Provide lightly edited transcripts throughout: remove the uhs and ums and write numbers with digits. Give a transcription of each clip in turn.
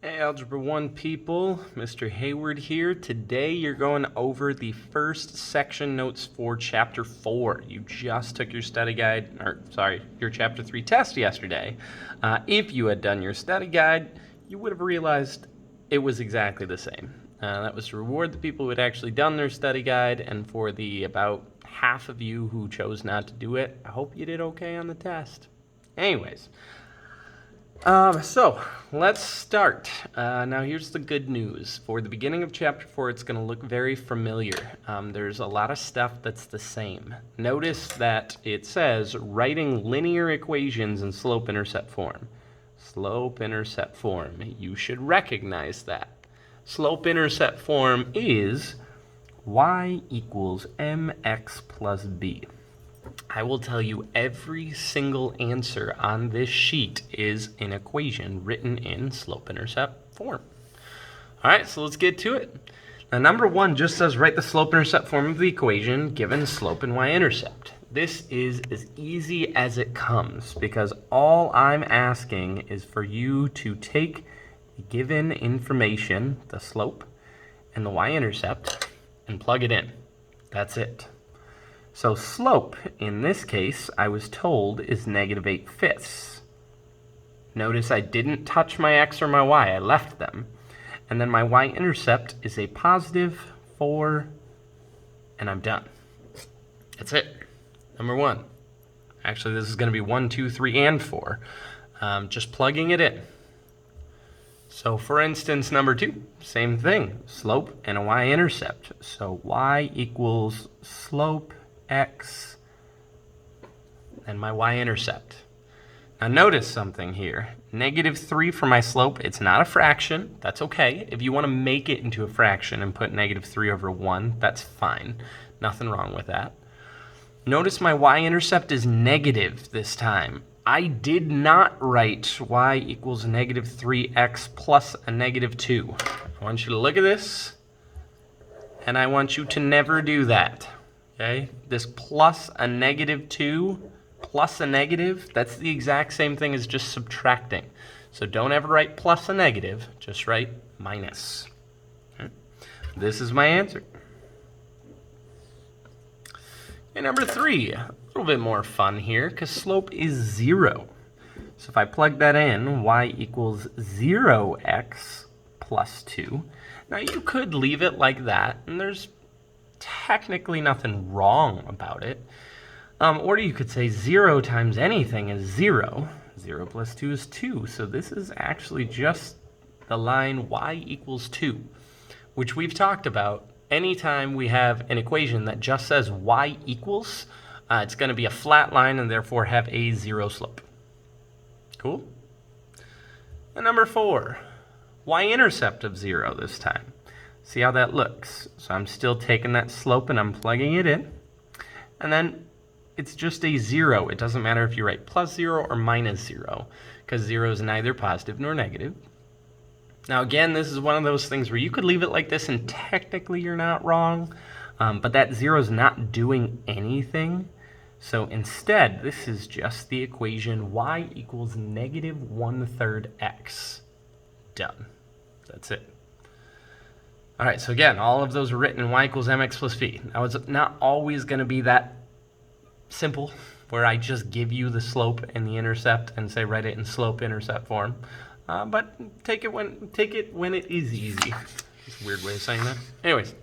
Hey, Algebra 1 people, Mr. Hayward here. Today you're going over the first section notes for Chapter 4. You just took your study guide, your Chapter 3 test yesterday. If you had done your study guide, you would have realized it was exactly the same. That was to reward the people who had actually done their study guide, and for the about half of you who chose not to do it, I hope you did okay on the test. Anyways. So let's start. Now here's the good news. For the beginning of Chapter 4, it's going to look very familiar. There's a lot of stuff that's the same. Notice that it says writing linear equations in slope-intercept form. Slope-intercept form. You should recognize that. Slope-intercept form is y equals mx plus b. I will tell you every single answer on this sheet is an equation written in slope-intercept form. All right, so let's get to it. Now, number 1 just says write the slope-intercept form of the equation given slope and y-intercept. This is as easy as it comes because all I'm asking is for you to take the given information, the slope and the y-intercept, and plug it in. That's it. So slope, in this case, I was told is negative 8/5. Notice I didn't touch my x or my y, I left them. And then my y-intercept is a positive 4, and I'm done. That's it. Number 1. Actually, this is going to be 1, 2, 3, and 4. Just plugging it in. So for instance, number 2, same thing, slope and a y-intercept. So y equals slope x and my y-intercept. Now notice something here. Negative 3 for my slope. It's not a fraction. That's okay. If you want to make it into a fraction and put negative 3 over 1, that's fine. Nothing wrong with that. Notice my y-intercept is negative this time. I did not write y equals negative 3x plus a negative 2. I want you to look at this, and I want you to never do that. Okay, this plus a negative 2 plus a negative, that's the exact same thing as just subtracting. So don't ever write plus a negative, just write minus. Okay. This is my answer. Okay, number 3, a little bit more fun here because slope is 0. So if I plug that in, y equals 0x plus 2. Now you could leave it like that, and there's technically nothing wrong about it. Or you could say 0 times anything is 0. 0 plus 2 is 2. So this is actually just the line y equals 2, which we've talked about. Anytime we have an equation that just says y equals, it's going to be a flat line and therefore have a 0 slope. Cool? And number 4, y-intercept of 0 this time. See how that looks. So I'm still taking that slope and I'm plugging it in. And then it's just a 0. It doesn't matter if you write plus 0 or minus 0, because 0 is neither positive nor negative. Now again, this is one of those things where you could leave it like this and technically you're not wrong, but that 0 is not doing anything. So instead, this is just the equation y equals negative 1/3 x. Done. That's it. All right, so again, all of those are written in y equals mx plus b. Now, it's not always going to be that simple, where I just give you the slope and the intercept and say write it in slope-intercept form. But take it when it is easy. It's a weird way of saying that. Anyways,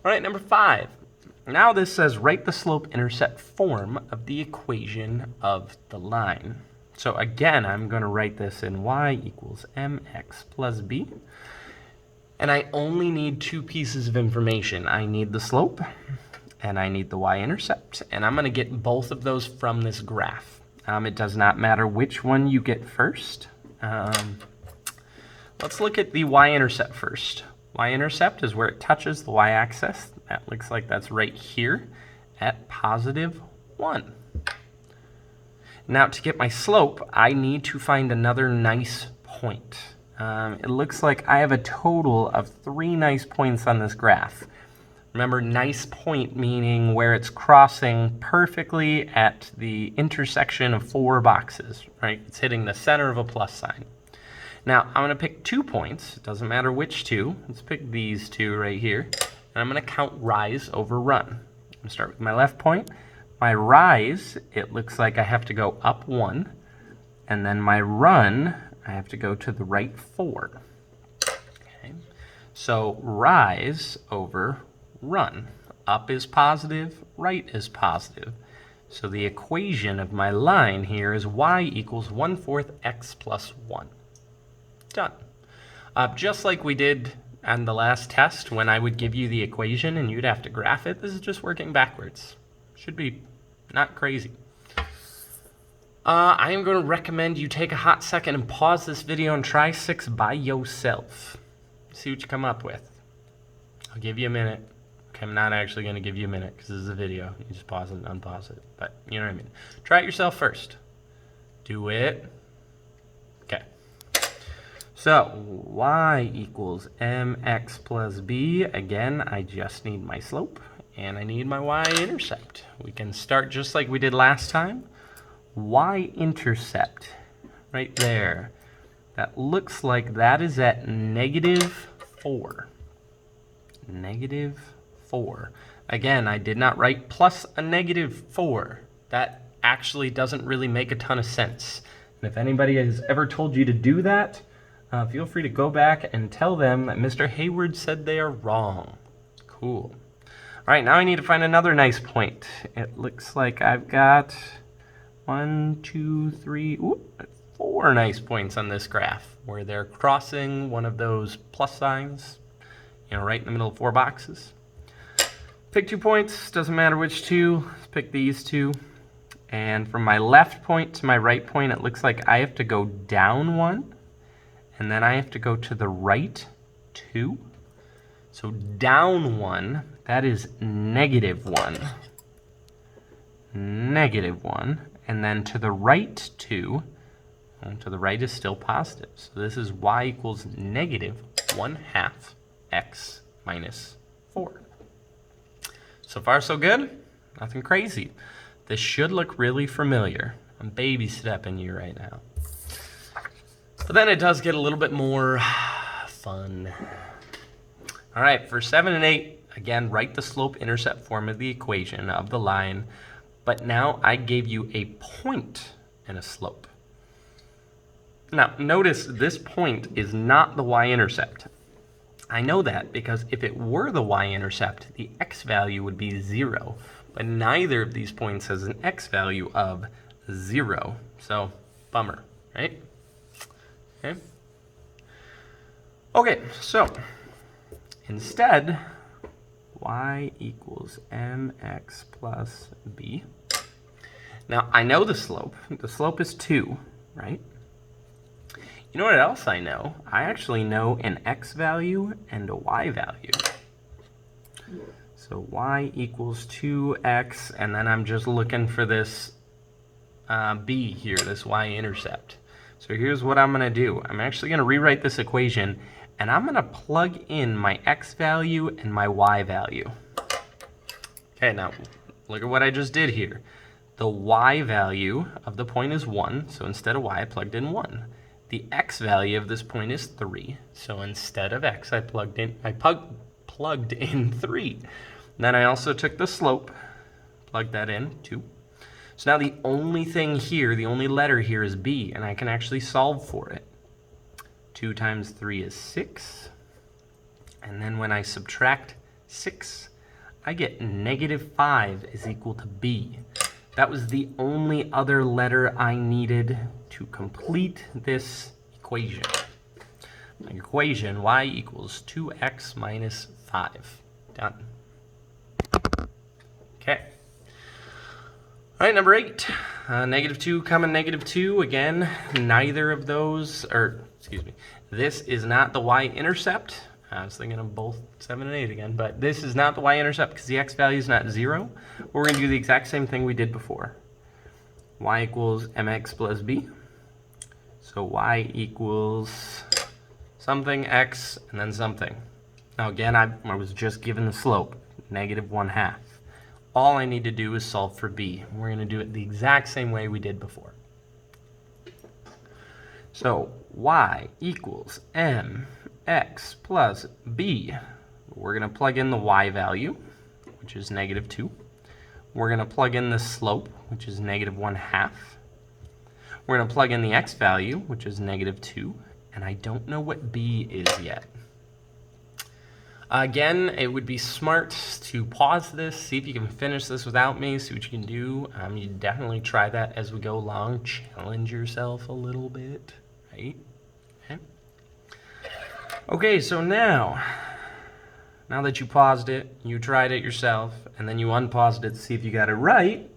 all right, number 5. Now this says write the slope-intercept form of the equation of the line. So again, I'm going to write this in y equals mx plus b. And I only need 2 pieces of information. I need the slope, and I need the y-intercept. And I'm going to get both of those from this graph. It does not matter which one you get first. Let's look at the y-intercept first. Y-intercept is where it touches the y-axis. That looks like that's right here at positive 1. Now, to get my slope, I need to find another nice point. It looks like I have a total of 3 nice points on this graph. Remember, nice point meaning where it's crossing perfectly at the intersection of 4 boxes, right? It's hitting the center of a plus sign. Now, I'm going to pick 2 points. It doesn't matter which two. Let's pick these two right here. And I'm going to count rise over run. I'm going to start with my left point. My rise, it looks like I have to go up 1. And then my run, I have to go to the right 4. Okay. So rise over run. Up is positive, right is positive. So the equation of my line here is y equals 1/4 x plus 1. Done. Just like we did on the last test when I would give you the equation and you'd have to graph it, this is just working backwards. Should be not crazy. I am going to recommend you take a hot second and pause this video and try 6 by yourself. See what you come up with. I'll give you a minute. Okay, I'm not actually going to give you a minute because this is a video. You just pause it and unpause it. But you know what I mean. Try it yourself first. Do it. Okay. So y equals mx plus b. Again, I just need my slope and I need my y-intercept. We can start just like we did last time. Y-intercept right there. That looks like that is at -4. -4. Again, I did not write plus a -4. That actually doesn't really make a ton of sense. And if anybody has ever told you to do that, feel free to go back and tell them that Mr. Hayward said they are wrong. Cool. All right, now I need to find another nice point. It looks like I've got 1, 2, 3, 4 nice points on this graph where they're crossing one of those plus signs, you know, right in the middle of 4 boxes. Pick 2 points, doesn't matter which two. Let's pick these 2. And from my left point to my right point, it looks like I have to go down 1. And then I have to go to the right 2. So down 1, that is -1. -1. And then to the right 2, and to the right is still positive. So this is y equals -1/2 x minus 4. So far so good? Nothing crazy. This should look really familiar. I'm baby stepping you right now. But then it does get a little bit more fun. All right, for 7 and 8, again, write the slope-intercept form of the equation of the line. But now I gave you a point and a slope. Now, notice this point is not the y-intercept. I know that because if it were the y-intercept, the x value would be 0. But neither of these points has an x value of 0. So, bummer, right? Okay. Okay, so instead, y equals mx plus b. Now, I know the slope. The slope is 2, right? You know what else I know? I actually know an x value and a y value. So y equals 2x, and then I'm just looking for this b here, this y-intercept. So here's what I'm going to do. I'm actually going to rewrite this equation, and I'm going to plug in my x value and my y value. Okay, now look at what I just did here. The y value of the point is 1, so instead of y, I plugged in 1. The x value of this point is 3, so instead of x, I plugged in 3. Then I also took the slope, plugged that in, 2. So now the only thing here, the only letter here is b, and I can actually solve for it. 2 times 3 is 6. And then when I subtract 6, I get -5 is equal to b. That was the only other letter I needed to complete this equation. My equation, y equals 2x minus 5. Done. Okay. All right, number 8. -2, -2. Again, neither of those, or excuse me, this is not the y-intercept. I was thinking of both 7 and 8 again, but this is not the y-intercept because the x value is not 0. We're going to do the exact same thing we did before. Y equals mx plus b. So y equals something, x, and then something. Now again, I was just given the slope, -1/2. All I need to do is solve for b. We're going to do it the exact same way we did before. So y equals mx plus b. We're going to plug in the y value, which is negative 2. We're going to plug in the slope, which is negative 1/2. We're going to plug in the x value, which is negative 2. And I don't know what b is yet. Again, it would be smart to pause this, see if you can finish this without me, see what you can do. You definitely try that as we go along. Challenge yourself a little bit, right? Okay, so now that you paused it, you tried it yourself, and then you unpaused it to see if you got it right,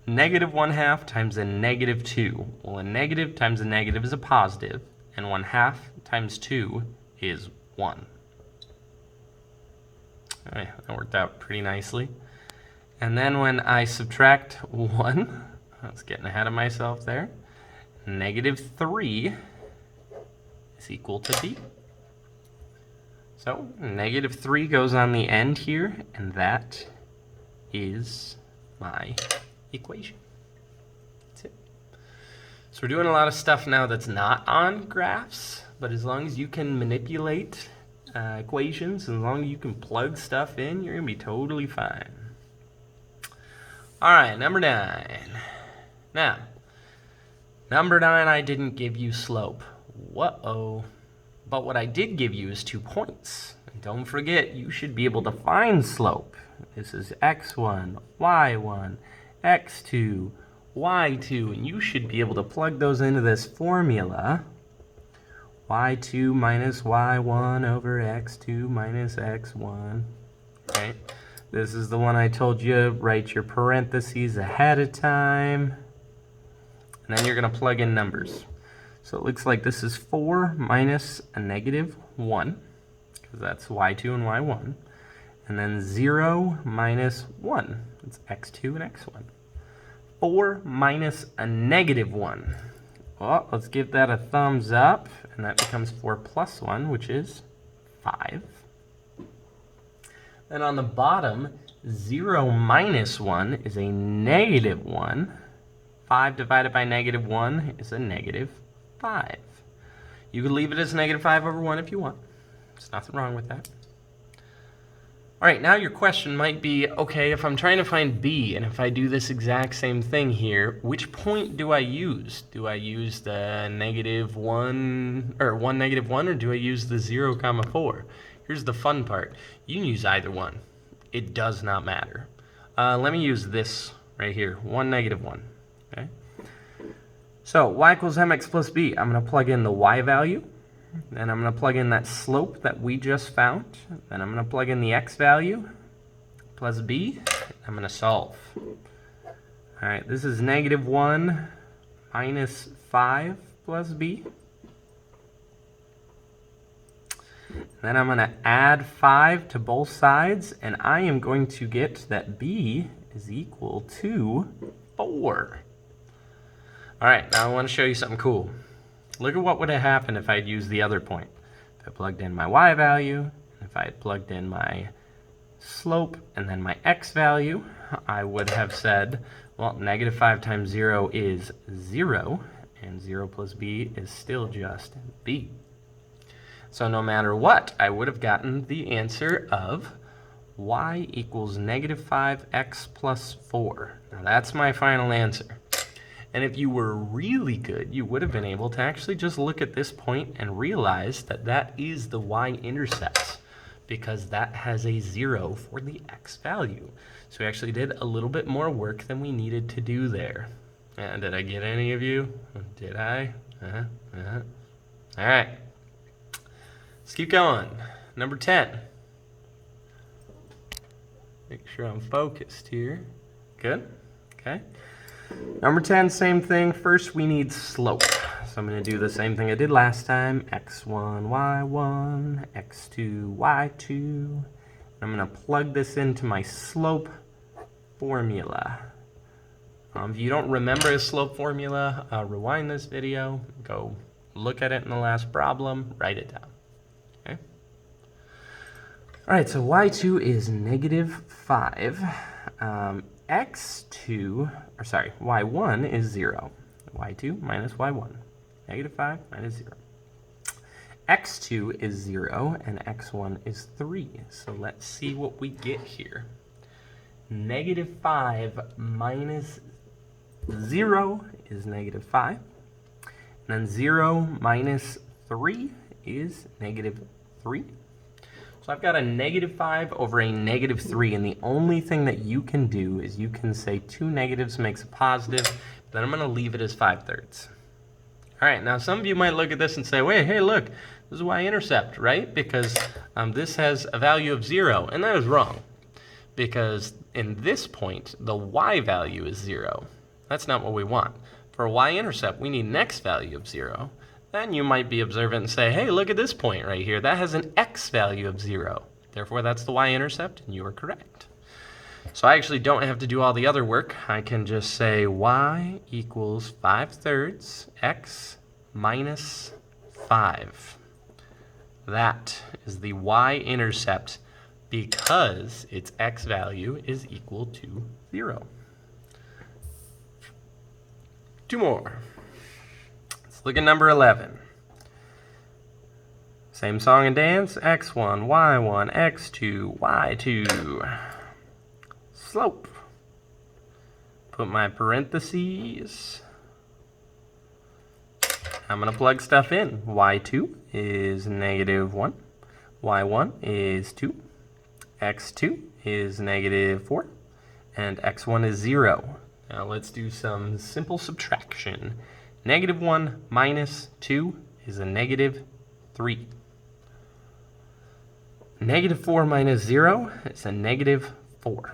negative 1/2 times a negative 2. Well, a negative times a negative is a positive, and 1/2 times 2 is 1. All right, that worked out pretty nicely. And then when I subtract 1, I was getting ahead of myself there, negative 3 is equal to b. So negative 3 goes on the end here, and that is my equation. That's it. So we're doing a lot of stuff now that's not on graphs, but as long as you can manipulate equations, as long as you can plug stuff in, you're going to be totally fine. All right, number 9. Now, number 9, I didn't give you slope. Whoa. But what I did give you is 2 points. And don't forget, you should be able to find slope. This is x1, y1, x2, y2, and you should be able to plug those into this formula. y2 minus y1 over x2 minus x1. Right? This is the one I told you, write your parentheses ahead of time. And then you're going to plug in numbers. So it looks like this is 4 minus a negative 1, because that's y2 and y1. And then 0 minus 1, it's x2 and x1. 4 minus a negative 1. Well, let's give that a thumbs up, and that becomes 4 plus 1, which is 5. Then on the bottom, 0 minus 1 is a negative 1. 5 divided by negative 1 is a negative 5. You could leave it as negative 5 over 1 if you want. There's nothing wrong with that. All right, now your question might be, okay, if I'm trying to find b, and if I do this exact same thing here, which point do I use? Do I use the negative 1, or 1, negative 1, or do I use the 0, 4? Here's the fun part. You can use either one. It does not matter. Let me use this right here, 1, negative 1. Okay. So y equals mx plus b. I'm going to plug in the y value. Then I'm going to plug in that slope that we just found. Then I'm going to plug in the x value plus b. I'm going to solve. All right, this is negative 1 minus 5 plus b. Then I'm going to add 5 to both sides, and I am going to get that b is equal to 4. All right, now I want to show you something cool. Look at what would have happened if I'd used the other point. If I plugged in my y value, if I had plugged in my slope and then my x value, I would have said, well, negative 5 times 0 is 0, and 0 plus b is still just b. So no matter what, I would have gotten the answer of y equals negative 5x plus 4. Now that's my final answer. And if you were really good, you would have been able to actually just look at this point and realize that that is the y-intercept, because that has a 0 for the x value. So we actually did a little bit more work than we needed to do there. Did I get any of you? Did I? All right. Let's keep going. Number 10. Make sure I'm focused here. Good. Okay. Number 10, same thing. First, we need slope. So I'm going to do the same thing I did last time. x1, y1, x2, y2. I'm going to plug this into my slope formula. If you don't remember a slope formula, rewind this video, go look at it in the last problem, write it down. Okay. All right, so y2 is negative 5. y1 is 0. y2 minus y1. Negative 5 minus 0. x2 is 0, and x1 is 3. So let's see what we get here. Negative 5 minus 0 is negative 5. And then 0 minus 3 is negative 3. So I've got a negative 5 over a negative 3, and the only thing that you can do is you can say 2 negatives makes a positive, but then I'm going to leave it as 5/3. All right, now some of you might look at this and say, wait, hey, look, this is y-intercept, right? Because this has a value of 0, and that is wrong. Because in this point, the y value is 0. That's not what we want. For a y-intercept, we need an x value of 0. Then you might be observant and say, hey, look at this point right here. That has an x value of 0. Therefore, that's the y-intercept, and you are correct. So I actually don't have to do all the other work. I can just say y equals 5/3 x minus 5. That is the y-intercept because its x value is equal to 0. 2 more. Let's look at number 11. Same song and dance. x1, y1, x2, y2. Slope. Put my parentheses. I'm going to plug stuff in. y2 is negative 1. y1 is 2. x2 is negative 4. And x1 is 0. Now let's do some simple subtraction. Negative 1 minus 2 is a negative 3. Negative 4 minus 0 is a negative 4.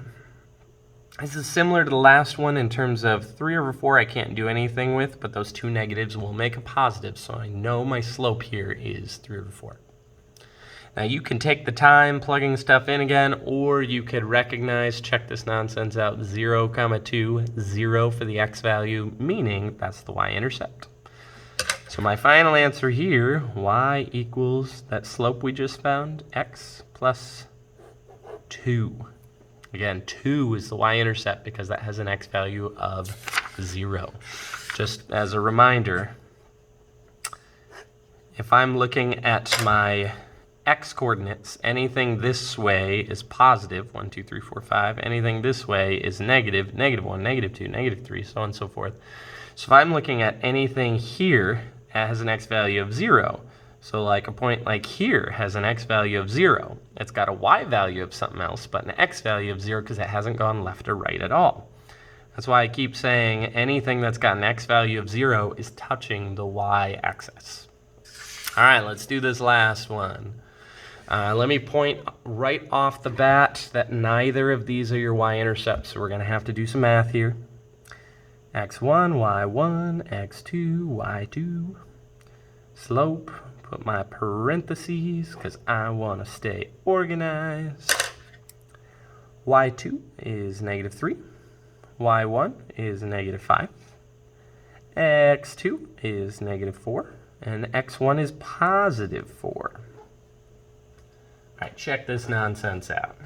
This is similar to the last one in terms of 3 over 4 I can't do anything with, but those 2 negatives will make a positive, so I know my slope here is 3 over 4. Now you can take the time plugging stuff in again, or you could recognize, check this nonsense out, 0, 2, 0 for the x value, meaning that's the y-intercept. So my final answer here, y equals that slope we just found, x plus 2. Again, 2 is the y-intercept because that has an x value of 0. Just as a reminder, if I'm looking at my x coordinates, anything this way is positive, 1, 2, 3, 4, 5. Anything this way is negative, negative 1, negative 2, negative 3, so on and so forth. So if I'm looking at anything here, that has an x value of 0. So like a point like here has an x value of 0. It's got a y value of something else, but an x value of 0 because it hasn't gone left or right at all. That's why I keep saying anything that's got an x value of 0 is touching the y-axis. All right, let's do this last one. Let me point right off the bat that neither of these are your y-intercepts, so we're going to have to do some math here. x1, y1, x2, y2. Slope. Put my parentheses because I want to stay organized. y2 is negative 3. y1 is negative 5. x2 is negative 4. And x1 is positive 4. All right, check this nonsense out.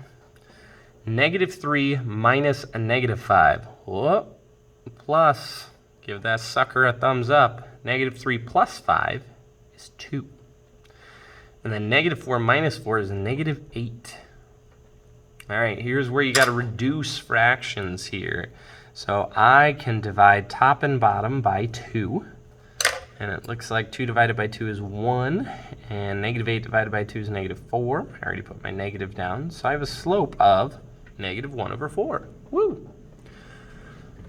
Negative 3 minus a negative 5. Whoop. Plus, give that sucker a thumbs up. Negative 3 plus 5 is 2. And then negative 4 minus 4 is negative 8. All right, here's where you got to reduce fractions here. So I can divide top and bottom by 2. And it looks like 2 divided by 2 is 1. And negative 8 divided by 2 is negative 4. I already put my negative down. So I have a slope of negative 1 over 4. Woo!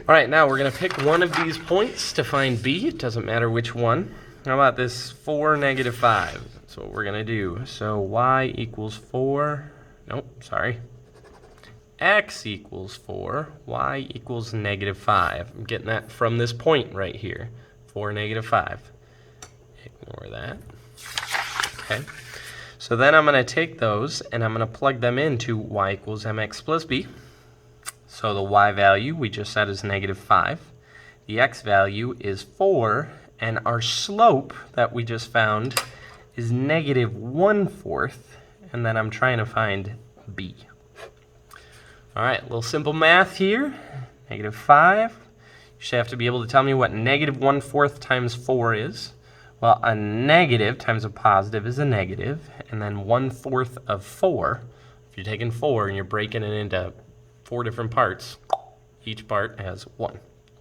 All right, now we're going to pick one of these points to find b. It doesn't matter which one. How about this 4, negative 5? That's what we're going to do. So y equals 4. Nope, sorry. X equals 4. Y equals negative 5. I'm getting that from this point right here. 4, negative 5. Ignore that. Okay. So then I'm going to take those and I'm going to plug them into y equals mx plus b. So the y value we just said is negative 5. The x value is 4. And our slope that we just found is negative 1/4. And then I'm trying to find b. All right, a little simple math here. Negative 5. You should have to be able to tell me what negative 1/4 times 4 is. Well, a negative times a positive is a negative, and then 1/4 of 4. If you're taking 4 and you're breaking it into 4 different parts, each part has 1.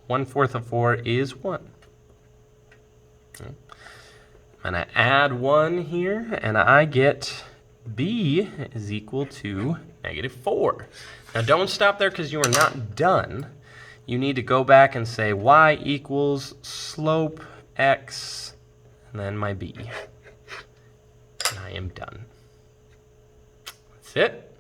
1/4 of 4 is 1. I'm going to add 1 here, and I get b is equal to -4. Now don't stop there because you are not done. You need to go back and say y equals slope x, and then my b. And I am done. That's it.